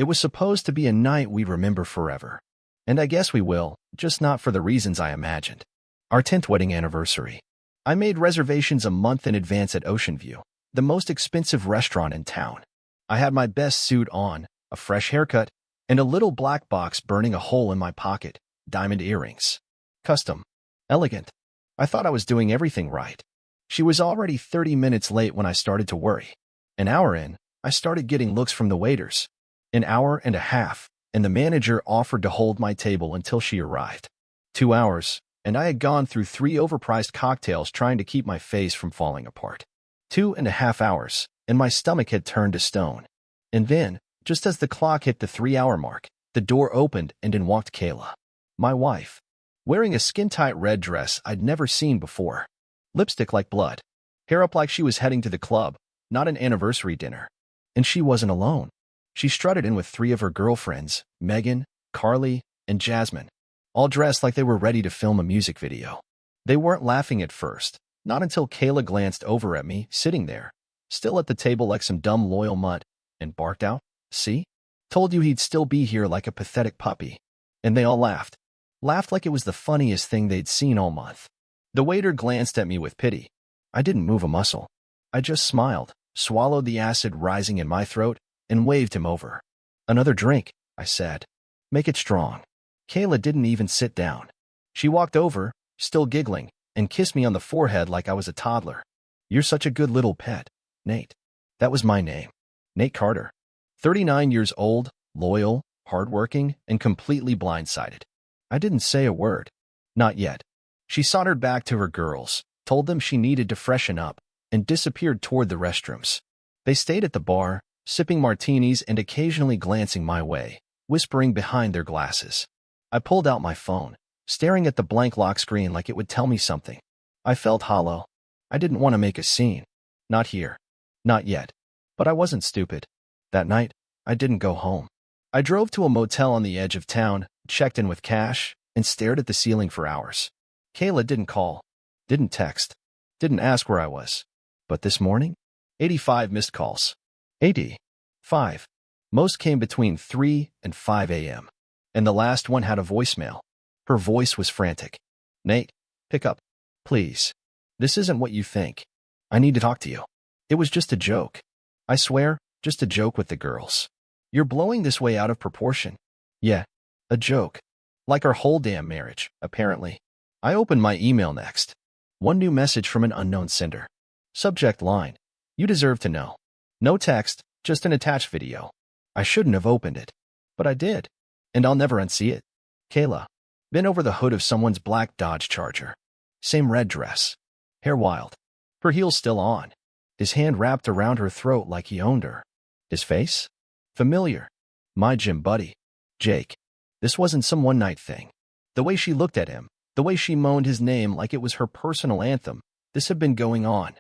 It was supposed to be a night we'd remember forever. And I guess we will, just not for the reasons I imagined. Our 10th wedding anniversary. I made reservations a month in advance at Ocean View, the most expensive restaurant in town. I had my best suit on, a fresh haircut, and a little black box burning a hole in my pocket, diamond earrings. Custom. Elegant. I thought I was doing everything right. She was already 30 minutes late when I started to worry. An hour in, I started getting looks from the waiters. An hour and a half, and the manager offered to hold my table until she arrived. 2 hours, and I had gone through 3 overpriced cocktails trying to keep my face from falling apart. 2.5 hours, and my stomach had turned to stone. And then, just as the clock hit the 3-hour mark, the door opened and in walked Kayla, my wife, wearing a skin-tight red dress I'd never seen before. Lipstick like blood. Hair up like she was heading to the club, not an anniversary dinner. And she wasn't alone. She strutted in with 3 of her girlfriends, Megan, Carly, and Jasmine, all dressed like they were ready to film a music video. They weren't laughing at first, not until Kayla glanced over at me, sitting there, still at the table like some dumb loyal mutt, and barked out, "See? Told you he'd still be here like a pathetic puppy." And they all laughed. Laughed like it was the funniest thing they'd seen all month. The waiter glanced at me with pity. I didn't move a muscle. I just smiled, swallowed the acid rising in my throat, and waved him over. "Another drink," I said. "Make it strong." Kayla didn't even sit down. She walked over, still giggling, and kissed me on the forehead like I was a toddler. "You're such a good little pet, Nate." That was my name. Nate Carter. 39 years old, loyal, hardworking, and completely blindsided. I didn't say a word. Not yet. She sauntered back to her girls, told them she needed to freshen up, and disappeared toward the restrooms. They stayed at the bar, sipping martinis and occasionally glancing my way, whispering behind their glasses. I pulled out my phone, staring at the blank lock screen like it would tell me something. I felt hollow. I didn't want to make a scene. Not here. Not yet. But I wasn't stupid. That night, I didn't go home. I drove to a motel on the edge of town, checked in with cash, and stared at the ceiling for hours. Kayla didn't call, didn't text, didn't ask where I was. But this morning, 85 missed calls. 85. Most came between 3 and 5 a.m. And the last one had a voicemail. Her voice was frantic. "Nate, pick up. Please. This isn't what you think. I need to talk to you. It was just a joke. I swear, just a joke with the girls. You're blowing this way out of proportion." "Yeah, a joke. Like our whole damn marriage, apparently." I opened my email next. One new message from an unknown sender. Subject line: "You deserve to know." No text, just an attached video. I shouldn't have opened it. But I did. And I'll never unsee it. Kayla. Bent over the hood of someone's black Dodge Charger. Same red dress. Hair wild. Her heels still on. His hand wrapped around her throat like he owned her. His face? Familiar. My gym buddy. Jake. This wasn't some one-night thing. The way she looked at him, the way she moaned his name like it was her personal anthem, this had been going on.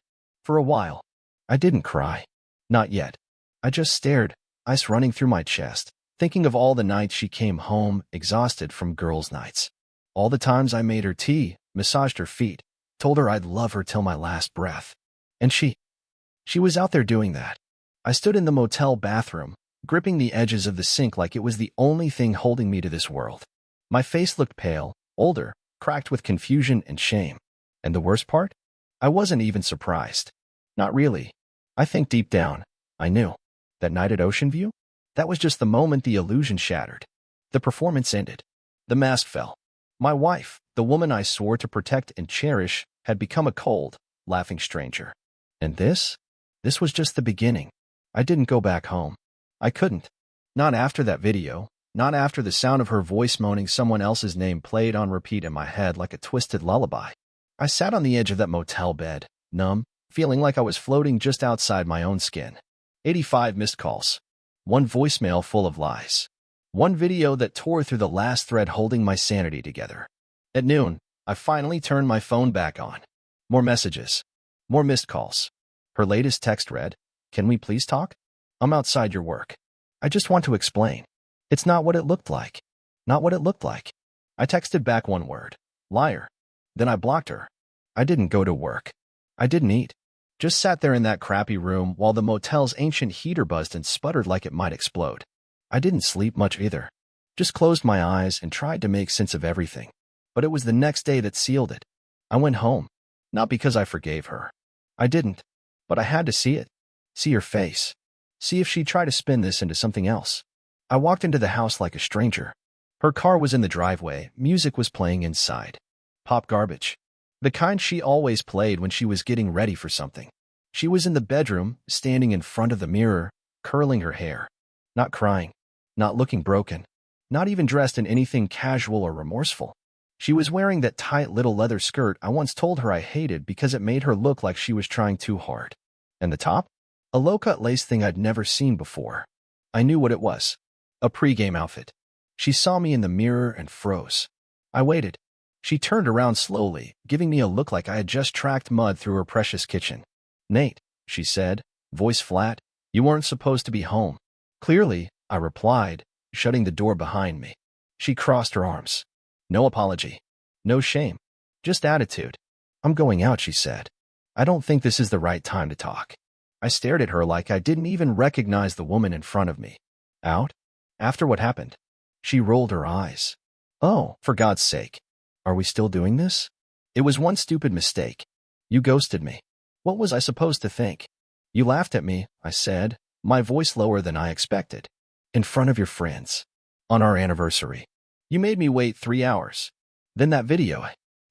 For a while. I didn't cry. Not yet. I just stared, ice running through my chest, thinking of all the nights she came home, exhausted from girls' nights. All the times I made her tea, massaged her feet, told her I'd love her till my last breath. And she was out there doing that. I stood in the motel bathroom, gripping the edges of the sink like it was the only thing holding me to this world. My face looked pale, older, cracked with confusion and shame. And the worst part? I wasn't even surprised. Not really. I think deep down, I knew. That night at Ocean View? That was just the moment the illusion shattered. The performance ended. The mask fell. My wife, the woman I swore to protect and cherish, had become a cold, laughing stranger. And this was just the beginning. I didn't go back home. I couldn't. Not after that video. Not after the sound of her voice moaning someone else's name played on repeat in my head like a twisted lullaby. I sat on the edge of that motel bed, numb, feeling like I was floating just outside my own skin. 85 missed calls. One voicemail full of lies. One video that tore through the last thread holding my sanity together. At noon, I finally turned my phone back on. More messages. More missed calls. Her latest text read, "Can we please talk? I'm outside your work. I just want to explain. It's not what it looked like. Not what it looked like." I texted back one word. Liar. Then I blocked her. I didn't go to work. I didn't eat. Just sat there in that crappy room while the motel's ancient heater buzzed and sputtered like it might explode. I didn't sleep much either. Just closed my eyes and tried to make sense of everything. But it was the next day that sealed it. I went home. Not because I forgave her. I didn't. But I had to see it. See her face. See if she'd try to spin this into something else. I walked into the house like a stranger. Her car was in the driveway. Music was playing inside. Pop garbage. The kind she always played when she was getting ready for something. She was in the bedroom, standing in front of the mirror, curling her hair. Not crying. Not looking broken. Not even dressed in anything casual or remorseful. She was wearing that tight little leather skirt I once told her I hated because it made her look like she was trying too hard. And the top? A low-cut lace thing I'd never seen before. I knew what it was. A pre-game outfit. She saw me in the mirror and froze. I waited. She turned around slowly, giving me a look like I had just tracked mud through her precious kitchen. "Nate," she said, voice flat, "you weren't supposed to be home." "Clearly," I replied, shutting the door behind me. She crossed her arms. "No apology. No shame. Just attitude." "I'm going out," she said. "I don't think this is the right time to talk." I stared at her like I didn't even recognize the woman in front of me. "Out? After what happened?" She rolled her eyes. "Oh, for God's sake. Are we still doing this? It was one stupid mistake. You ghosted me. What was I supposed to think?" "You laughed at me," I said, my voice lower than I expected. "In front of your friends. On our anniversary. You made me wait 3 hours. Then that video."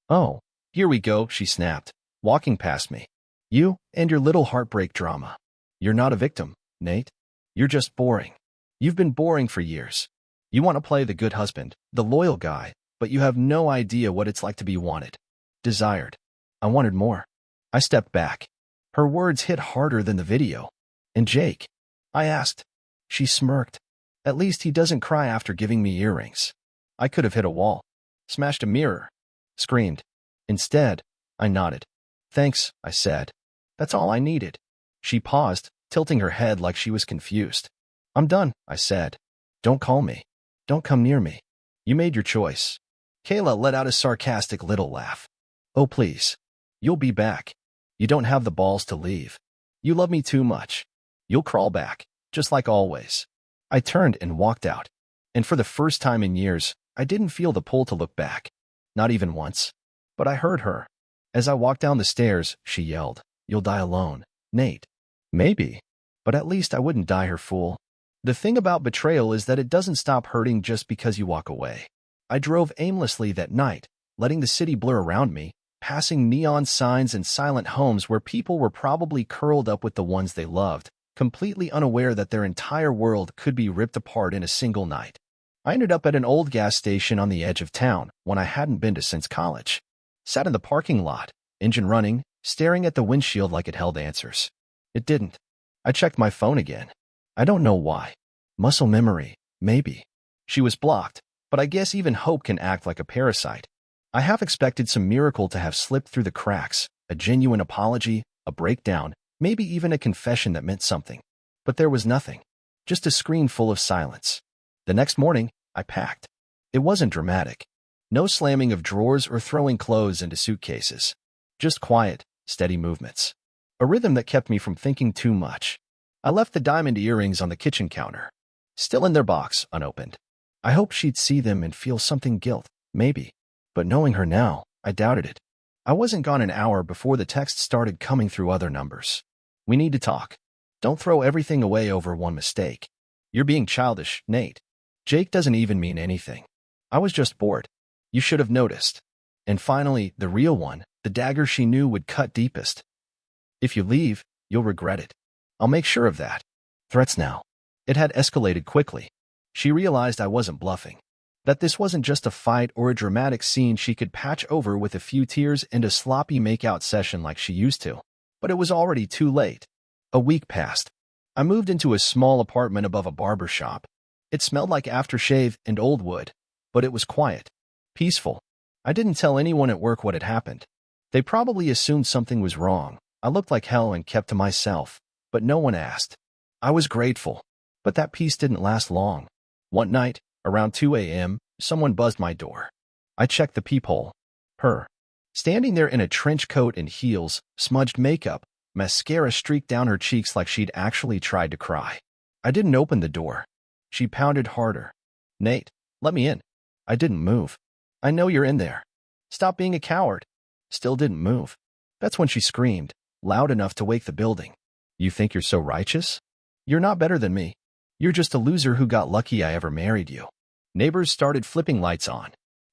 "Oh, here we go," she snapped, walking past me. "You and your little heartbreak drama. You're not a victim, Nate. You're just boring. You've been boring for years. You want to play the good husband, the loyal guy, but you have no idea what it's like to be wanted. Desired." I wanted more. I stepped back. Her words hit harder than the video. "And Jake?" I asked. She smirked. "At least he doesn't cry after giving me earrings." I could have hit a wall. Smashed a mirror. Screamed. Instead, I nodded. "Thanks," I said. "That's all I needed." She paused, tilting her head like she was confused. "I'm done," I said. "Don't call me. Don't come near me. You made your choice." Kayla let out a sarcastic little laugh. "Oh, please. You'll be back. You don't have the balls to leave. You love me too much. You'll crawl back, just like always." I turned and walked out. And for the first time in years, I didn't feel the pull to look back. Not even once. But I heard her. As I walked down the stairs, she yelled, "You'll die alone, Nate." Maybe. But at least I wouldn't die her fool. The thing about betrayal is that it doesn't stop hurting just because you walk away. I drove aimlessly that night, letting the city blur around me, passing neon signs and silent homes where people were probably curled up with the ones they loved, completely unaware that their entire world could be ripped apart in a single night. I ended up at an old gas station on the edge of town, one I hadn't been to since college. Sat in the parking lot, engine running, staring at the windshield like it held answers. It didn't. I checked my phone again. I don't know why. Muscle memory, maybe. She was blocked, but I guess even hope can act like a parasite. I half expected some miracle to have slipped through the cracks, a genuine apology, a breakdown, maybe even a confession that meant something. But there was nothing. Just a screen full of silence. The next morning, I packed. It wasn't dramatic. No slamming of drawers or throwing clothes into suitcases. Just quiet, steady movements. A rhythm that kept me from thinking too much. I left the diamond earrings on the kitchen counter. Still in their box, unopened. I hoped she'd see them and feel something guilt, maybe. But knowing her now, I doubted it. I wasn't gone an hour before the text started coming through other numbers. "We need to talk. Don't throw everything away over one mistake. You're being childish, Nate. Jake doesn't even mean anything. I was just bored. You should have noticed." And finally, the real one, the dagger she knew would cut deepest. "If you leave, you'll regret it. I'll make sure of that." Threats now. It had escalated quickly. She realized I wasn't bluffing. That this wasn't just a fight or a dramatic scene she could patch over with a few tears and a sloppy make-out session like she used to. But it was already too late. A week passed. I moved into a small apartment above a barber shop. It smelled like aftershave and old wood, but it was quiet. Peaceful. I didn't tell anyone at work what had happened. They probably assumed something was wrong. I looked like hell and kept to myself, but no one asked. I was grateful, but that peace didn't last long. One night, around 2 a.m., someone buzzed my door. I checked the peephole. Her. Standing there in a trench coat and heels, smudged makeup, mascara streaked down her cheeks like she'd actually tried to cry. I didn't open the door. She pounded harder. Nate, let me in. I didn't move. I know you're in there. Stop being a coward. Still didn't move. That's when she screamed, loud enough to wake the building. You think you're so righteous? You're not better than me. You're just a loser who got lucky I ever married you. Neighbors started flipping lights on.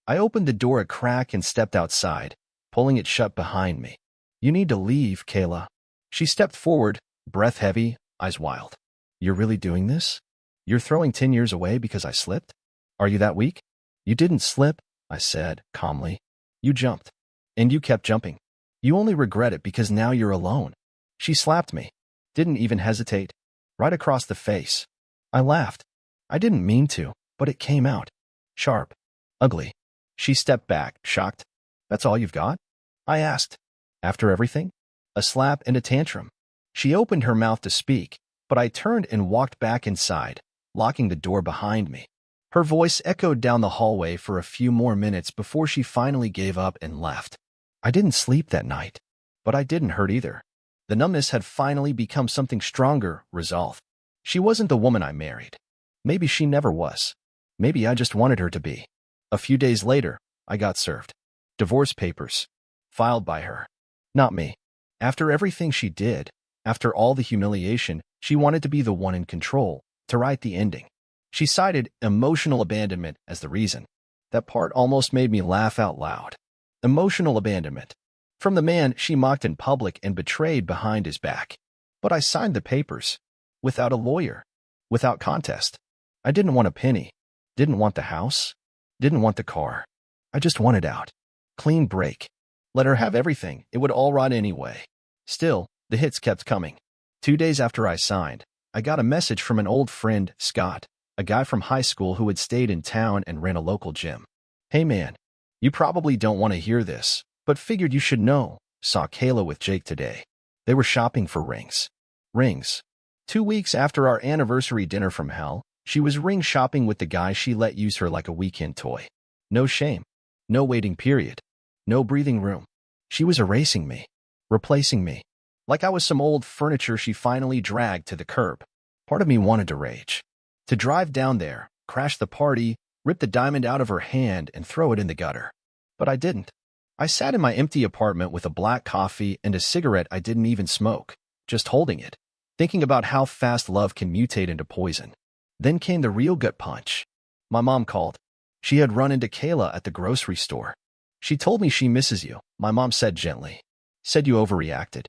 I opened the door a crack and stepped outside, pulling it shut behind me. You need to leave, Kayla. She stepped forward, breath heavy, eyes wild. You're really doing this? You're throwing 10 years away because I slipped? Are you that weak? You didn't slip, I said, calmly. You jumped. And you kept jumping. You only regret it because now you're alone. She slapped me. Didn't even hesitate. Right across the face. I laughed. I didn't mean to, but it came out. Sharp. Ugly. She stepped back, shocked. That's all you've got? I asked. After everything? A slap and a tantrum. She opened her mouth to speak, but I turned and walked back inside, locking the door behind me. Her voice echoed down the hallway for a few more minutes before she finally gave up and left. I didn't sleep that night, but I didn't hurt either. The numbness had finally become something stronger, resolve. She wasn't the woman I married. Maybe she never was. Maybe I just wanted her to be. A few days later, I got served. Divorce papers. Filed by her. Not me. After everything she did, after all the humiliation, she wanted to be the one in control, to write the ending. She cited emotional abandonment as the reason. That part almost made me laugh out loud. Emotional abandonment. From the man she mocked in public and betrayed behind his back. But I signed the papers. Without a lawyer. Without contest. I didn't want a penny. Didn't want the house. Didn't want the car. I just wanted out. Clean break. Let her have everything. It would all rot anyway. Still, the hits kept coming. 2 days after I signed, I got a message from an old friend, Scott, a guy from high school who had stayed in town and ran a local gym. Hey man, you probably don't want to hear this, but figured you should know. Saw Kayla with Jake today. They were shopping for rings. Rings. 2 weeks after our anniversary dinner from hell, she was ring shopping with the guy she let use her like a weekend toy. No shame. No waiting period. No breathing room. She was erasing me. Replacing me. Like I was some old furniture she finally dragged to the curb. Part of me wanted to rage. To drive down there, crash the party, rip the diamond out of her hand and throw it in the gutter. But I didn't. I sat in my empty apartment with a black coffee and a cigarette I didn't even smoke, just holding it, thinking about how fast love can mutate into poison. Then came the real gut punch. My mom called. She had run into Kayla at the grocery store. She told me she misses you, my mom said gently. Said you overreacted.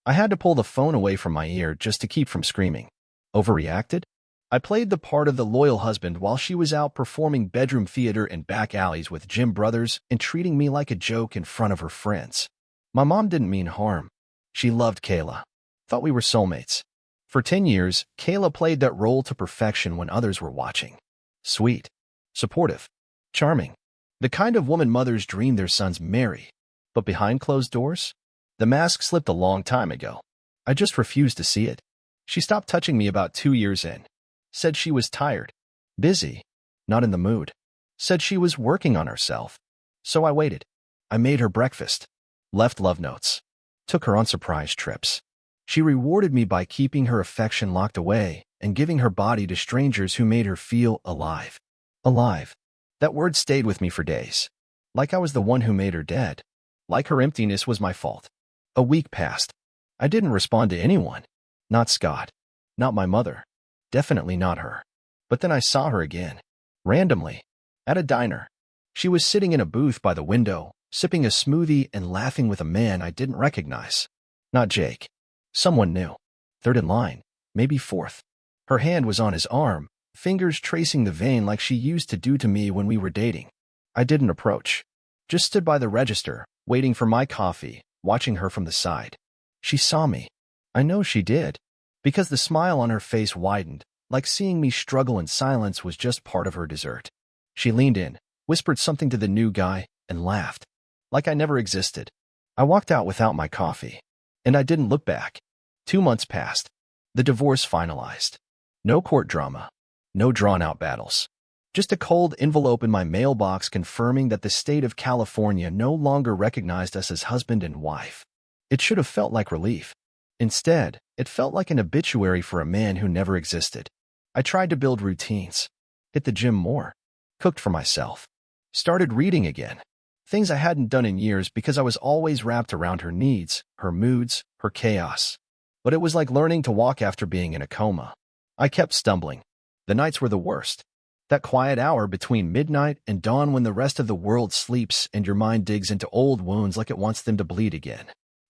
I had to pull the phone away from my ear just to keep from screaming. Overreacted? I played the part of the loyal husband while she was out performing bedroom theater in back alleys with gym brothers and treating me like a joke in front of her friends. My mom didn't mean harm. She loved Kayla. Thought we were soulmates. For 10 years, Kayla played that role to perfection when others were watching. Sweet. Supportive. Charming. The kind of woman mothers dream their sons marry. But behind closed doors? The mask slipped a long time ago. I just refused to see it. She stopped touching me about 2 years in. Said she was tired. Busy. Not in the mood. Said she was working on herself. So I waited. I made her breakfast. Left love notes. Took her on surprise trips. She rewarded me by keeping her affection locked away and giving her body to strangers who made her feel alive. Alive. That word stayed with me for days. Like I was the one who made her dead. Like her emptiness was my fault. A week passed. I didn't respond to anyone. Not Scott. Not my mother. Definitely not her. But then I saw her again. Randomly. At a diner. She was sitting in a booth by the window, sipping a smoothie and laughing with a man I didn't recognize. Not Jake. Someone new. Third in line. Maybe fourth. Her hand was on his arm, fingers tracing the vein like she used to do to me when we were dating. I didn't approach. Just stood by the register, waiting for my coffee, watching her from the side. She saw me. I know she did. Because the smile on her face widened, like seeing me struggle in silence was just part of her dessert. She leaned in, whispered something to the new guy, and laughed. Like I never existed. I walked out without my coffee. And I didn't look back. 2 months passed. The divorce finalized. No court drama. No drawn-out battles. Just a cold envelope in my mailbox confirming that the state of California no longer recognized us as husband and wife. It should have felt like relief. Instead, it felt like an obituary for a man who never existed. I tried to build routines, hit the gym more, cooked for myself, started reading again. Things I hadn't done in years because I was always wrapped around her needs, her moods, her chaos. But it was like learning to walk after being in a coma. I kept stumbling. The nights were the worst. That quiet hour between midnight and dawn when the rest of the world sleeps and your mind digs into old wounds like it wants them to bleed again.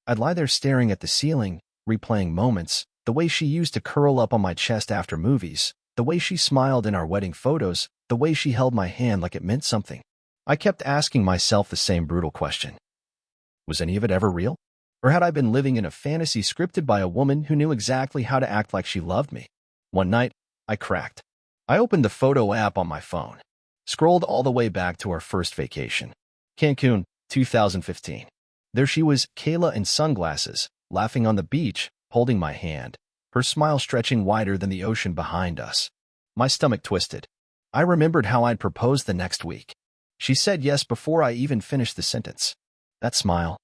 I'd lie there staring at the ceiling, replaying moments, the way she used to curl up on my chest after movies, the way she smiled in our wedding photos, the way she held my hand like it meant something. I kept asking myself the same brutal question. Was any of it ever real? Or had I been living in a fantasy scripted by a woman who knew exactly how to act like she loved me? One night, I cracked. I opened the photo app on my phone, scrolled all the way back to our first vacation. Cancun, 2015. There she was, Kayla in sunglasses, laughing on the beach, holding my hand, her smile stretching wider than the ocean behind us. My stomach twisted. I remembered how I'd proposed the next week. She said yes before I even finished the sentence. That smile.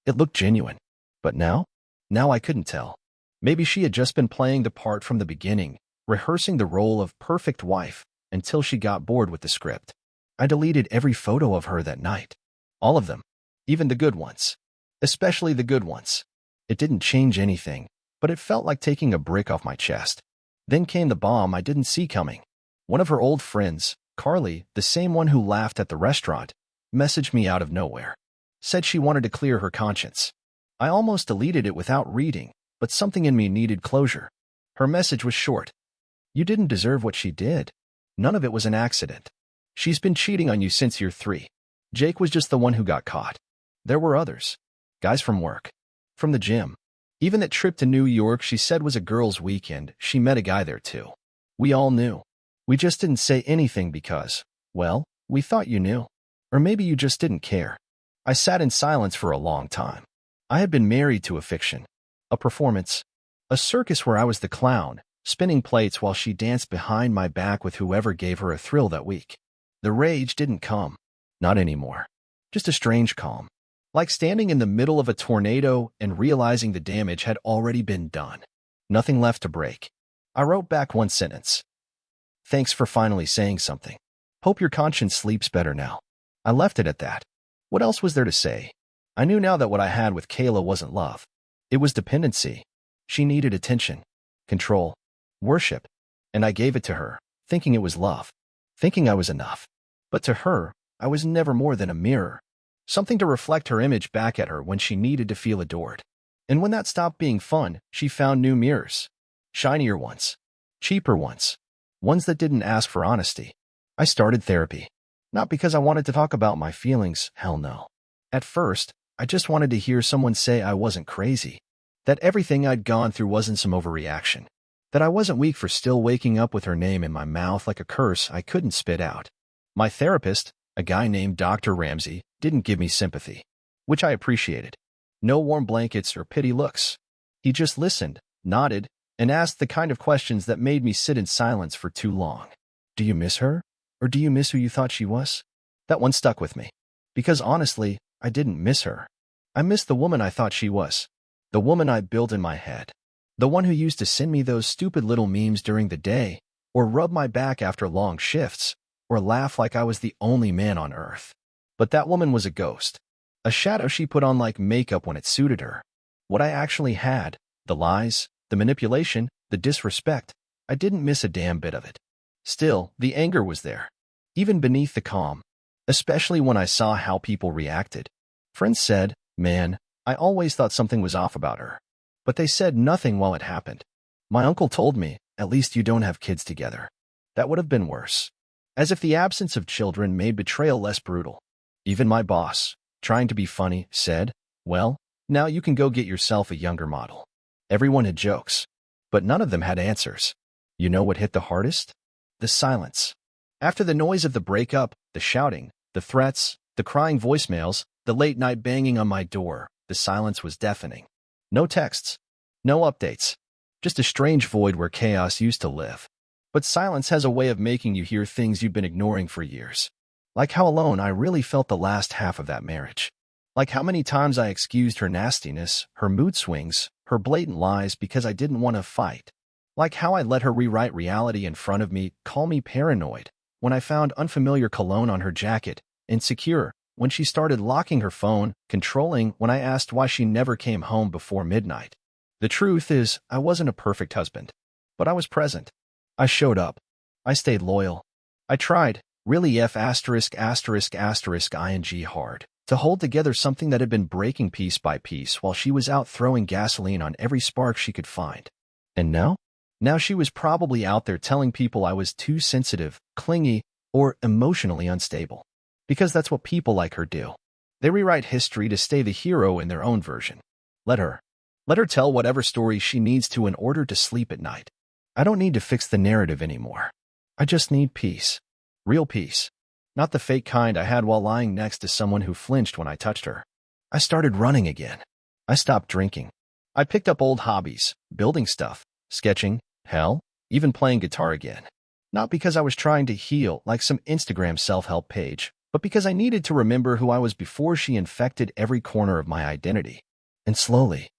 It looked genuine. But now? Now I couldn't tell. Maybe she had just been playing the part from the beginning, rehearsing the role of perfect wife, until she got bored with the script. I deleted every photo of her that night. All of them. Even the good ones. Especially the good ones. It didn't change anything, but it felt like taking a brick off my chest. Then came the bomb I didn't see coming. One of her old friends, Carly, the same one who laughed at the restaurant, messaged me out of nowhere. Said she wanted to clear her conscience. I almost deleted it without reading, but something in me needed closure. Her message was short. You didn't deserve what she did. None of it was an accident. She's been cheating on you since year 3. Jake was just the one who got caught. There were others. Guys from work. From the gym. Even that trip to New York she said was a girls' weekend, she met a guy there too. We all knew. We just didn't say anything because, well, we thought you knew. Or maybe you just didn't care. I sat in silence for a long time. I had been married to a fiction. A performance. A circus where I was the clown, spinning plates while she danced behind my back with whoever gave her a thrill that week. The rage didn't come. Not anymore. Just a strange calm. Like standing in the middle of a tornado and realizing the damage had already been done. Nothing left to break. I wrote back one sentence. Thanks for finally saying something. Hope your conscience sleeps better now. I left it at that. What else was there to say? I knew now that what I had with Kayla wasn't love. It was dependency. She needed attention, control, worship, and I gave it to her, thinking it was love, thinking I was enough. But to her, I was never more than a mirror, something to reflect her image back at her when she needed to feel adored. And when that stopped being fun, she found new mirrors, shinier ones, cheaper ones that didn't ask for honesty. I started therapy. Not because I wanted to talk about my feelings, hell no. At first, I just wanted to hear someone say I wasn't crazy, that everything I'd gone through wasn't some overreaction, that I wasn't weak for still waking up with her name in my mouth like a curse I couldn't spit out. My therapist, a guy named Dr. Ramsey, didn't give me sympathy, which I appreciated. No warm blankets or pity looks. He just listened, nodded, and asked the kind of questions that made me sit in silence for too long. Do you miss her? Or do you miss who you thought she was? That one stuck with me. Because honestly, I didn't miss her. I missed the woman I thought she was. The woman I built in my head. The one who used to send me those stupid little memes during the day, or rub my back after long shifts, or laugh like I was the only man on earth. But that woman was a ghost. A shadow she put on like makeup when it suited her. What I actually had, the lies, the manipulation, the disrespect, I didn't miss a damn bit of it. Still, the anger was there, even beneath the calm, especially when I saw how people reacted. Friends said, man, I always thought something was off about her. But they said nothing while it happened. My uncle told me, at least you don't have kids together. That would have been worse. As if the absence of children made betrayal less brutal. Even my boss, trying to be funny, said, well, now you can go get yourself a younger model. Everyone had jokes, but none of them had answers. You know what hit the hardest? The silence. After the noise of the breakup, the shouting, the threats, the crying voicemails, the late-night banging on my door, the silence was deafening. No texts. No updates. Just a strange void where chaos used to live. But silence has a way of making you hear things you've been ignoring for years. Like how alone I really felt the last half of that marriage. Like how many times I excused her nastiness, her mood swings, her blatant lies because I didn't want to fight. Like how I let her rewrite reality in front of me, call me paranoid, when I found unfamiliar cologne on her jacket, insecure, when she started locking her phone, controlling when I asked why she never came home before midnight. The truth is, I wasn't a perfect husband, but I was present. I showed up. I stayed loyal. I tried, really ing hard, to hold together something that had been breaking piece by piece while she was out throwing gasoline on every spark she could find. And now? Now she was probably out there telling people I was too sensitive, clingy, or emotionally unstable. Because that's what people like her do. They rewrite history to stay the hero in their own version. Let her. Let her tell whatever story she needs to in order to sleep at night. I don't need to fix the narrative anymore. I just need peace. Real peace. Not the fake kind I had while lying next to someone who flinched when I touched her. I started running again. I stopped drinking. I picked up old hobbies, building stuff, sketching, hell, even playing guitar again. Not because I was trying to heal like some Instagram self-help page, but because I needed to remember who I was before she infected every corner of my identity. And slowly,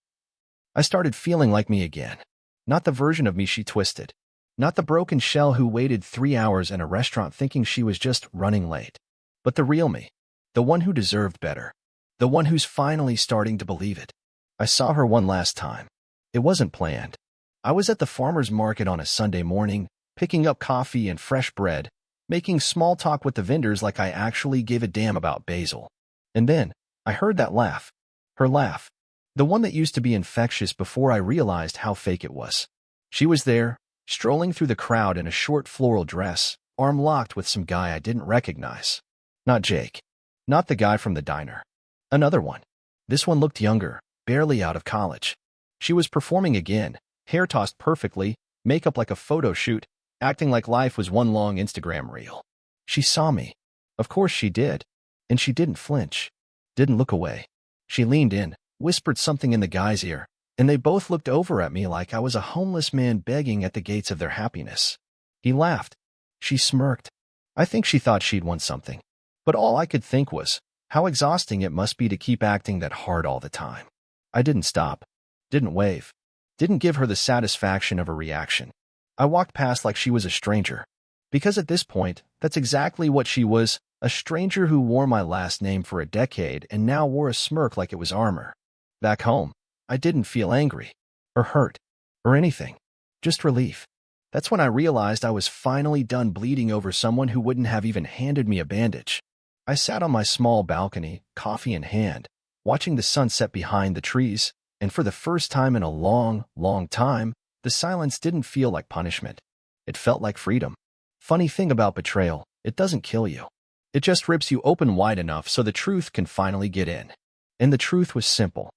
I started feeling like me again. Not the version of me she twisted. Not the broken shell who waited 3 hours in a restaurant thinking she was just running late. But the real me. The one who deserved better. The one who's finally starting to believe it. I saw her one last time. It wasn't planned. I was at the farmer's market on a Sunday morning, picking up coffee and fresh bread, making small talk with the vendors like I actually gave a damn about basil. And then, I heard that laugh. Her laugh. The one that used to be infectious before I realized how fake it was. She was there, strolling through the crowd in a short floral dress, arm locked with some guy I didn't recognize. Not Jake. Not the guy from the diner. Another one. This one looked younger, barely out of college. She was performing again, hair tossed perfectly, makeup like a photo shoot, acting like life was one long Instagram reel. She saw me. Of course she did. And she didn't flinch. Didn't look away. She leaned in, whispered something in the guy's ear, and they both looked over at me like I was a homeless man begging at the gates of their happiness. He laughed. She smirked. I think she thought she'd won something. But all I could think was, how exhausting it must be to keep acting that hard all the time. I didn't stop. Didn't wave. Didn't give her the satisfaction of a reaction. I walked past like she was a stranger. Because at this point, that's exactly what she was, a stranger who wore my last name for a decade and now wore a smirk like it was armor. Back home, I didn't feel angry, or hurt, or anything. Just relief. That's when I realized I was finally done bleeding over someone who wouldn't have even handed me a bandage. I sat on my small balcony, coffee in hand, watching the sunset behind the trees, and for the first time in a long, long time, the silence didn't feel like punishment. It felt like freedom. Funny thing about betrayal, it doesn't kill you. It just rips you open wide enough so the truth can finally get in. And the truth was simple.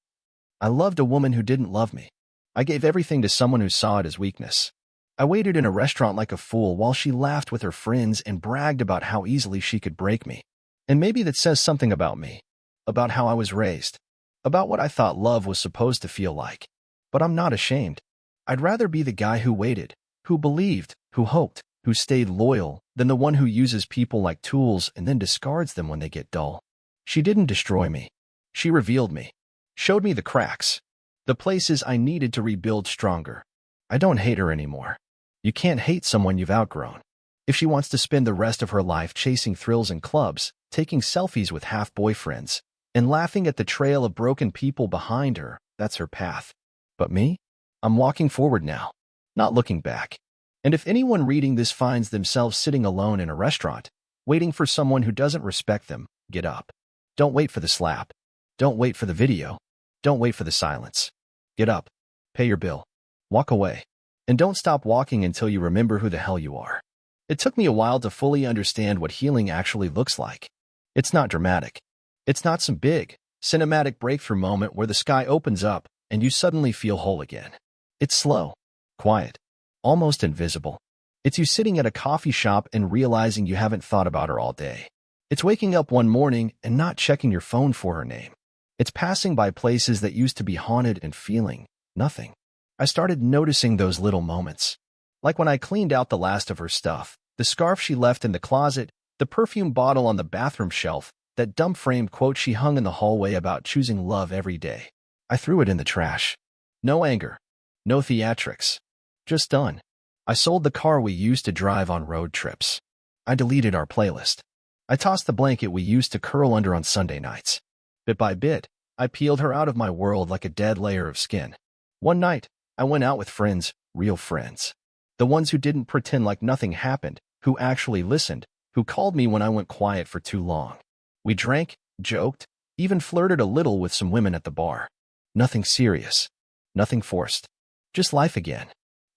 I loved a woman who didn't love me. I gave everything to someone who saw it as weakness. I waited in a restaurant like a fool while she laughed with her friends and bragged about how easily she could break me. And maybe that says something about me, about how I was raised, about what I thought love was supposed to feel like. But I'm not ashamed. I'd rather be the guy who waited, who believed, who hoped, who stayed loyal, than the one who uses people like tools and then discards them when they get dull. She didn't destroy me. She revealed me. Showed me the cracks. The places I needed to rebuild stronger. I don't hate her anymore. You can't hate someone you've outgrown. If she wants to spend the rest of her life chasing thrills in clubs, taking selfies with half-boyfriends, and laughing at the trail of broken people behind her, that's her path. But me? I'm walking forward now, not looking back. And if anyone reading this finds themselves sitting alone in a restaurant, waiting for someone who doesn't respect them, get up. Don't wait for the slap. Don't wait for the video. Don't wait for the silence. Get up. Pay your bill. Walk away. And don't stop walking until you remember who the hell you are. It took me a while to fully understand what healing actually looks like. It's not dramatic. It's not some big, cinematic breakthrough moment where the sky opens up and you suddenly feel whole again. It's slow, quiet, almost invisible. It's you sitting at a coffee shop and realizing you haven't thought about her all day. It's waking up one morning and not checking your phone for her name. It's passing by places that used to be haunted and feeling nothing. I started noticing those little moments. Like when I cleaned out the last of her stuff, the scarf she left in the closet, the perfume bottle on the bathroom shelf, that dumb framed quote she hung in the hallway about choosing love every day. I threw it in the trash. No anger. No theatrics. Just done. I sold the car we used to drive on road trips. I deleted our playlist. I tossed the blanket we used to curl under on Sunday nights. Bit by bit, I peeled her out of my world like a dead layer of skin. One night, I went out with friends, real friends. The ones who didn't pretend like nothing happened, who actually listened, who called me when I went quiet for too long. We drank, joked, even flirted a little with some women at the bar. Nothing serious. Nothing forced. Just life again.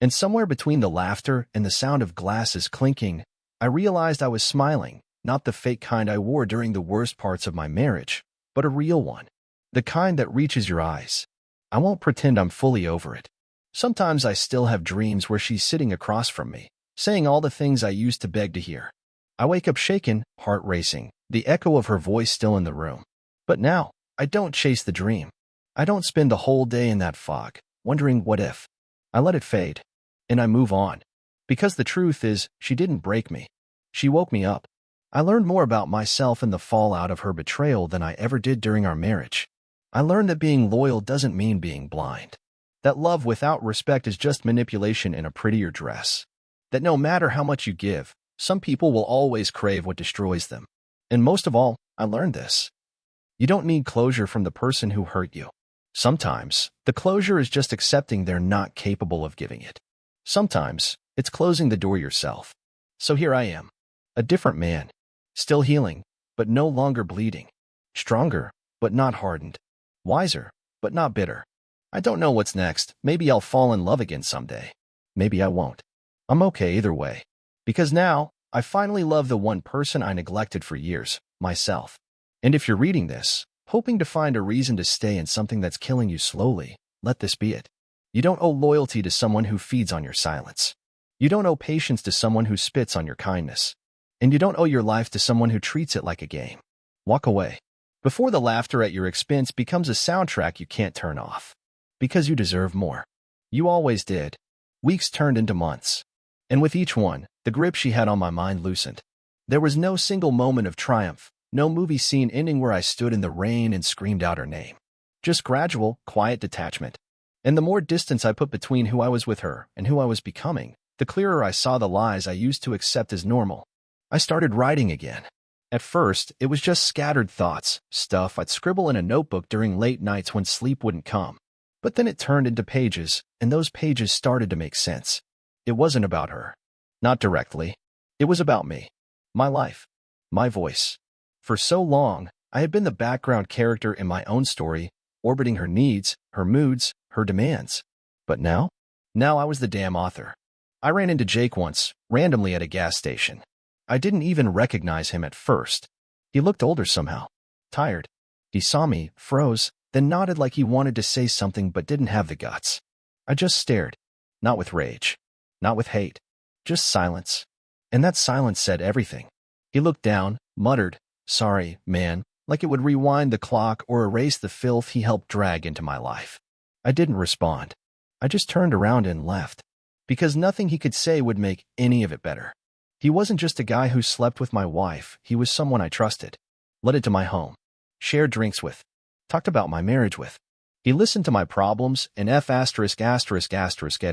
And somewhere between the laughter and the sound of glasses clinking, I realized I was smiling, not the fake kind I wore during the worst parts of my marriage, but a real one. The kind that reaches your eyes. I won't pretend I'm fully over it. Sometimes I still have dreams where she's sitting across from me, saying all the things I used to beg to hear. I wake up shaken, heart racing, the echo of her voice still in the room. But now, I don't chase the dream. I don't spend the whole day in that fog, wondering what if. I let it fade, and I move on. Because the truth is, she didn't break me. She woke me up. I learned more about myself in the fallout of her betrayal than I ever did during our marriage. I learned that being loyal doesn't mean being blind. That love without respect is just manipulation in a prettier dress. That no matter how much you give, some people will always crave what destroys them. And most of all, I learned this. You don't need closure from the person who hurt you. Sometimes, the closure is just accepting they're not capable of giving it. Sometimes, it's closing the door yourself. So here I am, a different man, still healing, but no longer bleeding, stronger, but not hardened, wiser, but not bitter. I don't know what's next. Maybe I'll fall in love again someday. Maybe I won't. I'm okay either way. Because now, I finally love the one person I neglected for years, myself. And if you're reading this, hoping to find a reason to stay in something that's killing you slowly, let this be it. You don't owe loyalty to someone who feeds on your silence. You don't owe patience to someone who spits on your kindness. And you don't owe your life to someone who treats it like a game. Walk away. Before the laughter at your expense becomes a soundtrack you can't turn off. Because you deserve more. You always did. Weeks turned into months. And with each one, the grip she had on my mind loosened. There was no single moment of triumph, no movie scene ending where I stood in the rain and screamed out her name. Just gradual, quiet detachment. And the more distance I put between who I was with her and who I was becoming, the clearer I saw the lies I used to accept as normal. I started writing again. At first, it was just scattered thoughts, stuff I'd scribble in a notebook during late nights when sleep wouldn't come. But then it turned into pages, and those pages started to make sense. It wasn't about her. Not directly. It was about me. My life. My voice. For so long, I had been the background character in my own story, orbiting her needs, her moods, her demands. But now? Now I was the damn author. I ran into Jake once, randomly at a gas station. I didn't even recognize him at first. He looked older somehow. Tired. He saw me, froze, then nodded like he wanted to say something but didn't have the guts. I just stared. Not with rage. Not with hate. Just silence. And that silence said everything. He looked down, muttered, "Sorry, man," like it would rewind the clock or erase the filth he helped drag into my life. I didn't respond. I just turned around and left. Because nothing he could say would make any of it better. He wasn't just a guy who slept with my wife, he was someone I trusted. Let into my home. Shared drinks with. Talked about my marriage with. He listened to my problems and at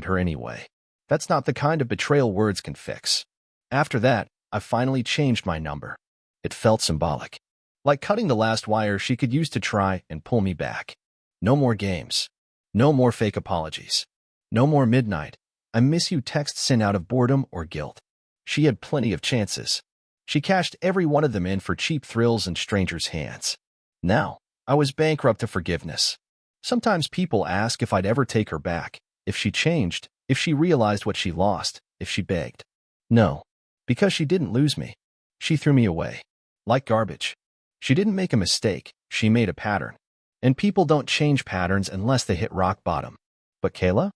her anyway. That's not the kind of betrayal words can fix. After that, I finally changed my number. It felt symbolic. Like cutting the last wire she could use to try and pull me back. No more games. No more fake apologies. No more midnight, "I miss you" texts sent out of boredom or guilt. She had plenty of chances. She cashed every one of them in for cheap thrills in strangers' hands. Now, I was bankrupt of forgiveness. Sometimes people ask if I'd ever take her back, if she changed, if she realized what she lost, if she begged. No, because she didn't lose me. She threw me away. Like garbage. She didn't make a mistake, she made a pattern. And people don't change patterns unless they hit rock bottom. But Kayla?